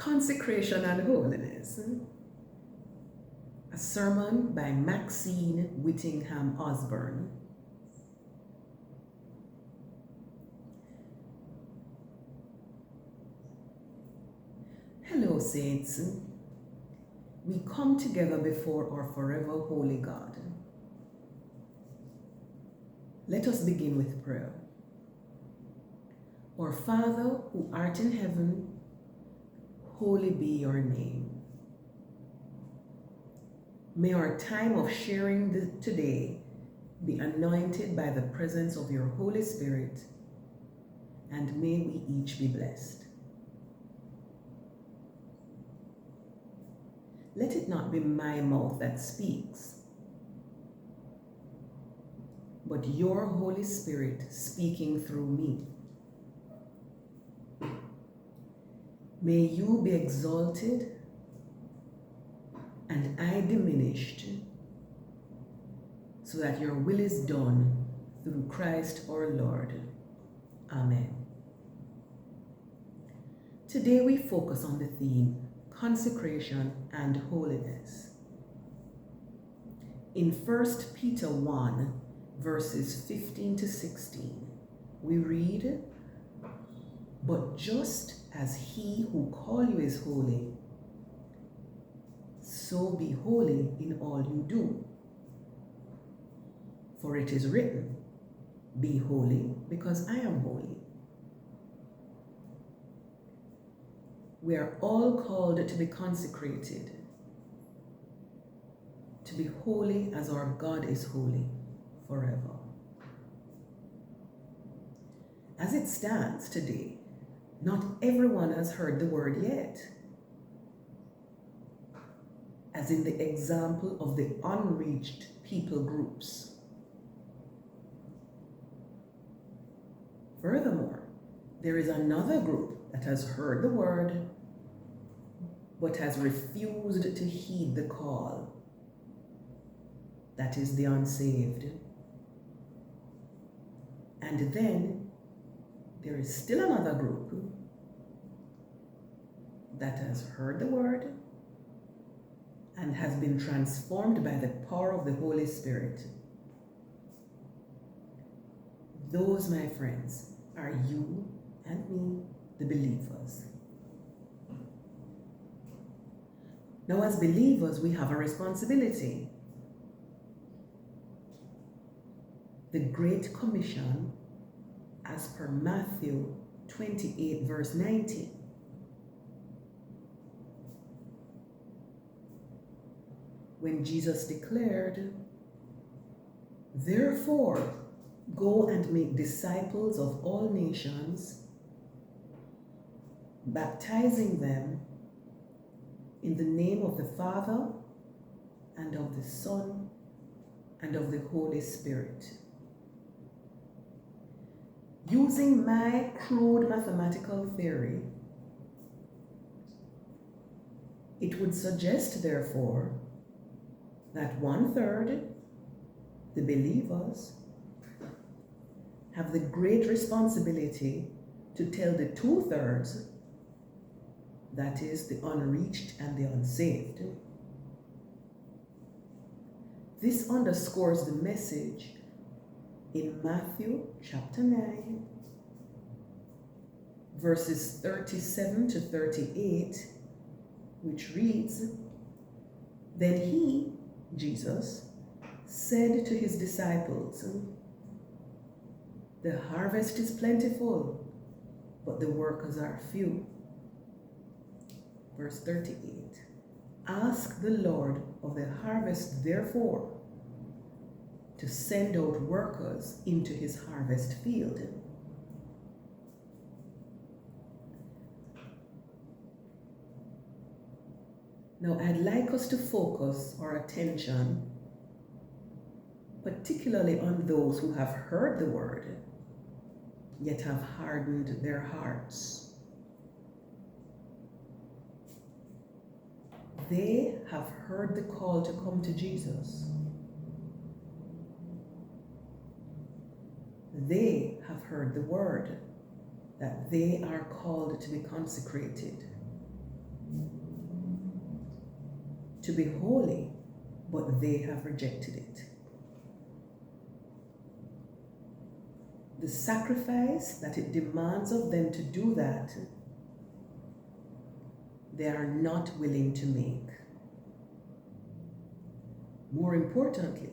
Consecration and Holiness, a sermon by Maxine Whittingham Osborne. Hello, saints. We come together before our forever holy God. Let us begin with prayer. Our Father, who art in heaven, holy be your name. May our time of sharing today be anointed by the presence of your Holy Spirit, and may we each be blessed. Let it not be my mouth that speaks, but your Holy Spirit speaking through me. May you be exalted and I diminished, so that your will is done through Christ our Lord. Amen. Today we focus on the theme, consecration and holiness. In 1 Peter 1, verses 15 to 16, we read, "But just as he who called you is holy, so be holy in all you do. For it is written, be holy because I am holy." We are all called to be consecrated, to be holy as our God is holy forever. As it stands today, not everyone has heard the word yet, as in the example of the unreached people groups. Furthermore, there is another group that has heard the word, but has refused to heed the call. That is the unsaved. And then there is still another group that has heard the word and has been transformed by the power of the Holy Spirit. Those, my friends, are you and me, the believers. Now, as believers, we have a responsibility. The Great Commission, as per Matthew 28, verse 19. When Jesus declared, "Therefore, go and make disciples of all nations, baptizing them in the name of the Father, and of the Son, and of the Holy Spirit." Using my crude mathematical theory, it would suggest, therefore, that 1/3, the believers, have the great responsibility to tell the 2/3, that is, the unreached and the unsaved. This underscores the message in Matthew chapter 9, verses 37 to 38, which reads, "Then he," Jesus, "said to his disciples, 'The harvest is plentiful, but the workers are few.'" Verse 38, "Ask the Lord of the harvest, therefore, to send out workers into his harvest field." Now, I'd like us to focus our attention particularly on those who have heard the word, yet have hardened their hearts. They have heard the call to come to Jesus. They have heard the word that they are called to be consecrated. to be holy, but they have rejected it. The sacrifice that it demands of them to do that, they are not willing to make. More importantly,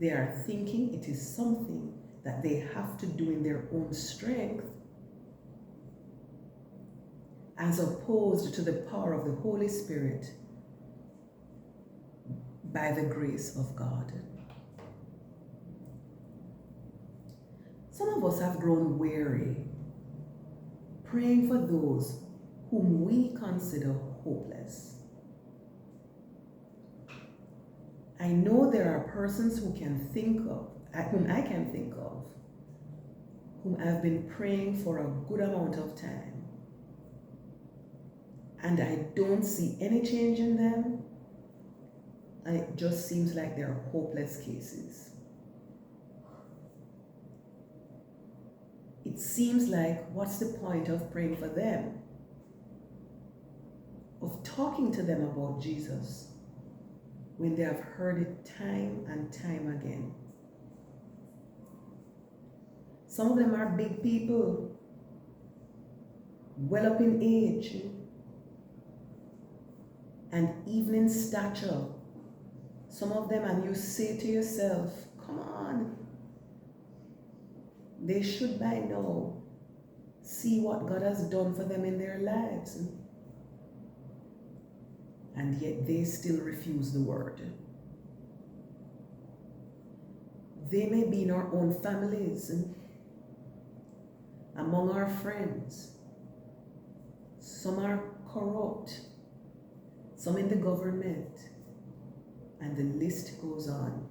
they are thinking it is something that they have to do in their own strength, as opposed to the power of the Holy Spirit by the grace of God. Some of us have grown weary praying for those whom we consider hopeless. I know there are persons whom I can think of, whom I've been praying for a good amount of time, and I don't see any change in them, and it just seems like they're hopeless cases. It seems like, what's the point of praying for them? Of talking to them about Jesus when they have heard it time and time again? Some of them are big people, well up in age, and even in stature. Some of them, and you say to yourself, come on, they should by now see what God has done for them in their lives. And yet they still refuse the word. They may be in our own families, among our friends. Some are corrupt, some in the government, and the list goes on.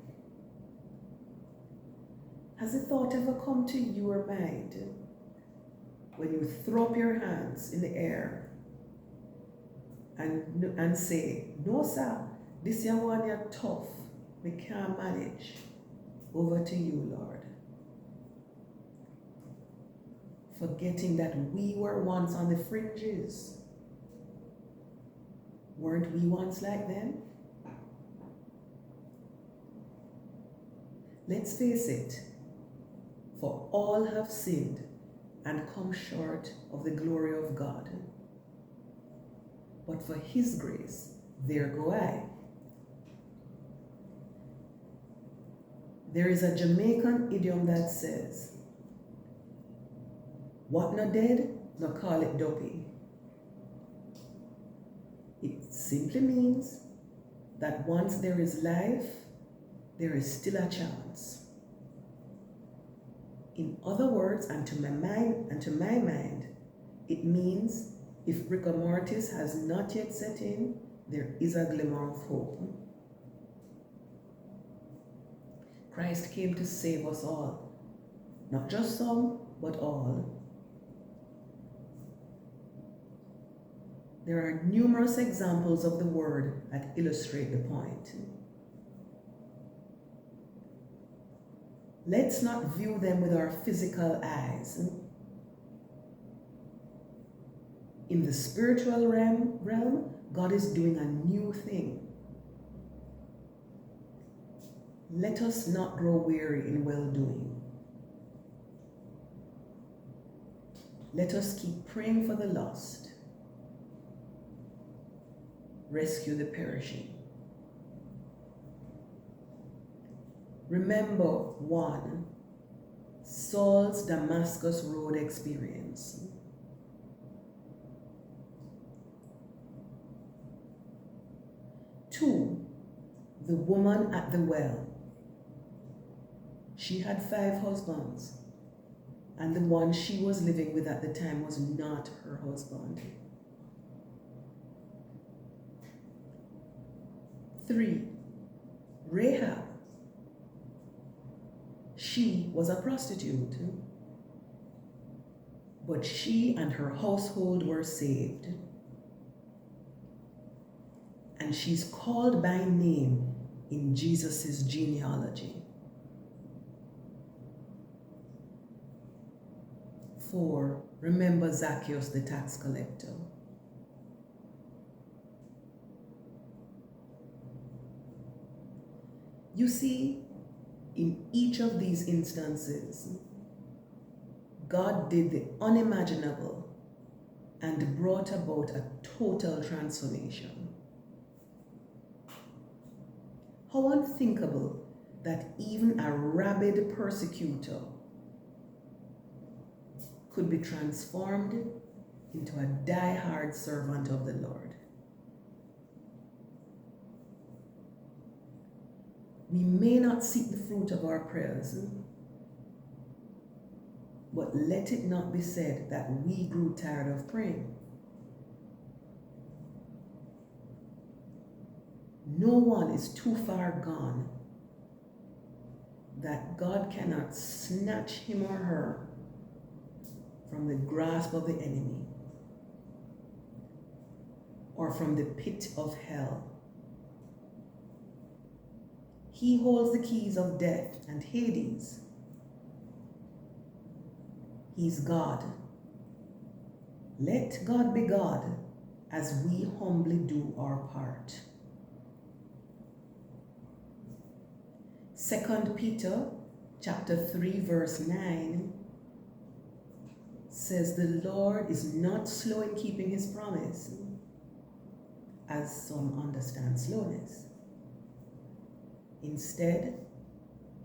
Has the thought ever come to your mind when you throw up your hands in the air and say, no sir, this year one you're tough, we can't manage, over to you, Lord? Forgetting that we were once on the fringes. Weren't we once like them? Let's face it, for all have sinned and come short of the glory of God. But for his grace, there go I. There is a Jamaican idiom that says, what no dead, no call it dopey. It simply means that once there is life, there is still a chance. In other words, and to my mind, it means if rigor mortis has not yet set in, there is a glimmer of hope. Christ came to save us all, not just some, but all. There are numerous examples of the word that illustrate the point. Let's not view them with our physical eyes. In the spiritual realm, God is doing a new thing. Let us not grow weary in well-doing. Let us keep praying for the lost. Rescue the perishing. Remember, 1, Saul's Damascus Road experience. 2, the woman at the well. She had 5 husbands, and the one she was living with at the time was not her husband. 3, Rahab. She was a prostitute, but she and her household were saved. And she's called by name in Jesus' genealogy. 4, remember Zacchaeus the tax collector. You see, in each of these instances, God did the unimaginable and brought about a total transformation. How unthinkable that even a rabid persecutor could be transformed into a die-hard servant of the Lord. We may not seek the fruit of our prayers, but let it not be said that we grew tired of praying. No one is too far gone that God cannot snatch him or her from the grasp of the enemy or from the pit of hell. He holds the keys of death and Hades. He's God. Let God be God as we humbly do our part. 2 Peter chapter 3 verse 9 says the Lord is not slow in keeping his promise, as some understand slowness. Instead,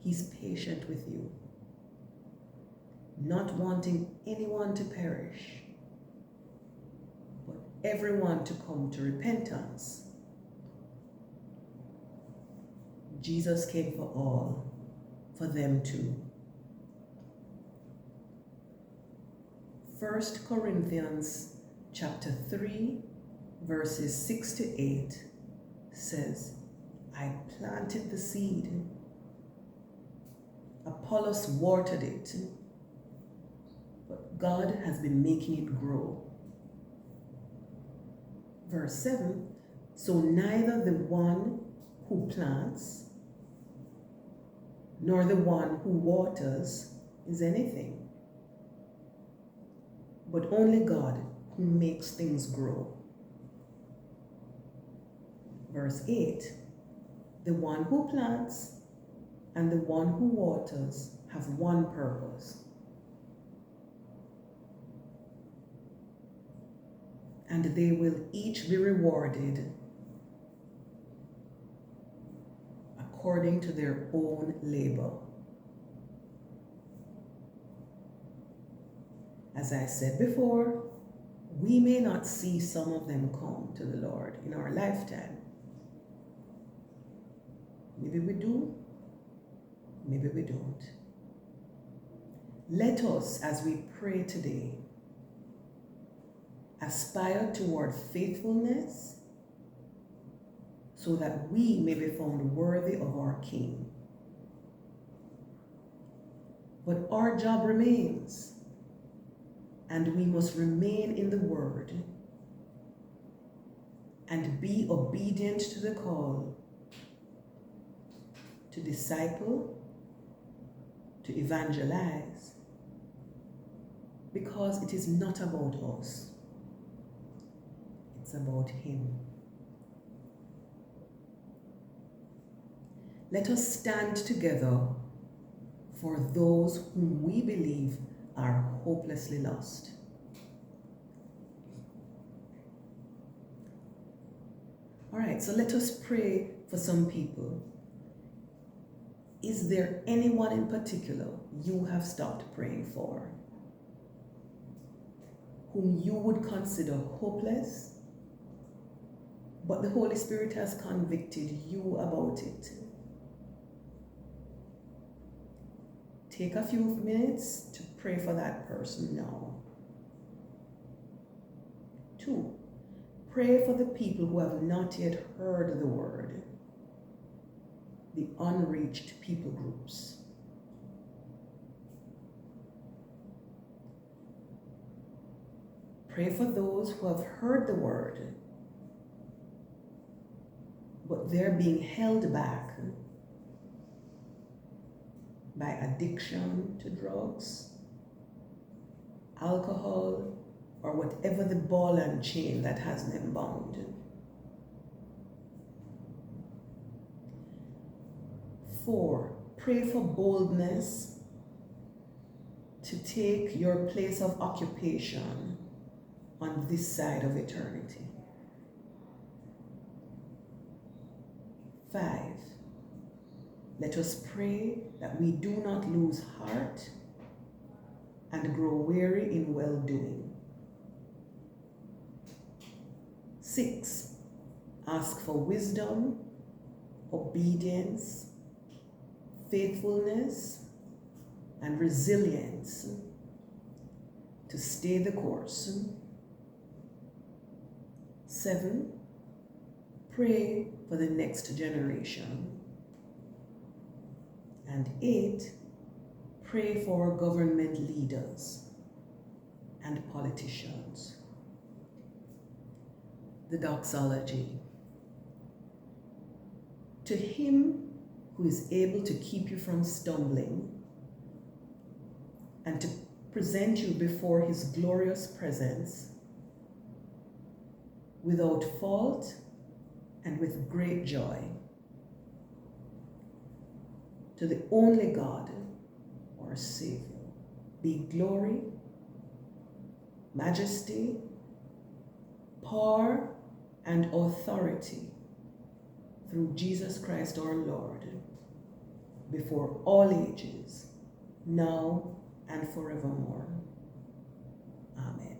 he's patient with you, not wanting anyone to perish, but everyone to come to repentance. Jesus came for all, for them too. 1 Corinthians chapter 3, verses 6 to 8 says, I planted the seed, Apollos watered it, but God has been making it grow. Verse 7, so neither the one who plants nor the one who waters is anything, but only God who makes things grow. Verse 8, the one who plants and the one who waters have one purpose, and they will each be rewarded according to their own labor. As I said before, we may not see some of them come to the Lord in our lifetime. Maybe we do, maybe we don't. Let us, as we pray today, aspire toward faithfulness so that we may be found worthy of our King. But our job remains, and we must remain in the Word and be obedient to the call to disciple, to evangelize, because it is not about us, it's about Him. Let us stand together for those whom we believe are hopelessly lost. All right, so let us pray for some people. Is there anyone in particular you have stopped praying for, whom you would consider hopeless, but the Holy Spirit has convicted you about it? Take a few minutes to pray for that person now. 2, pray for the people who have not yet heard the word, the unreached people groups. Pray for those who have heard the word, but they're being held back by addiction to drugs, alcohol, or whatever the ball and chain that has them bound. 4, pray for boldness to take your place of occupation on this side of eternity. 5, let us pray that we do not lose heart and grow weary in well-doing. 6, ask for wisdom, obedience, faithfulness, and resilience to stay the course. 7, pray for the next generation. And 8, pray for government leaders and politicians. The doxology. To him who is able to keep you from stumbling and to present you before his glorious presence without fault and with great joy. To the only God, our Savior, be glory, majesty, power, and authority through Jesus Christ our Lord, before all ages, now and forevermore. Amen.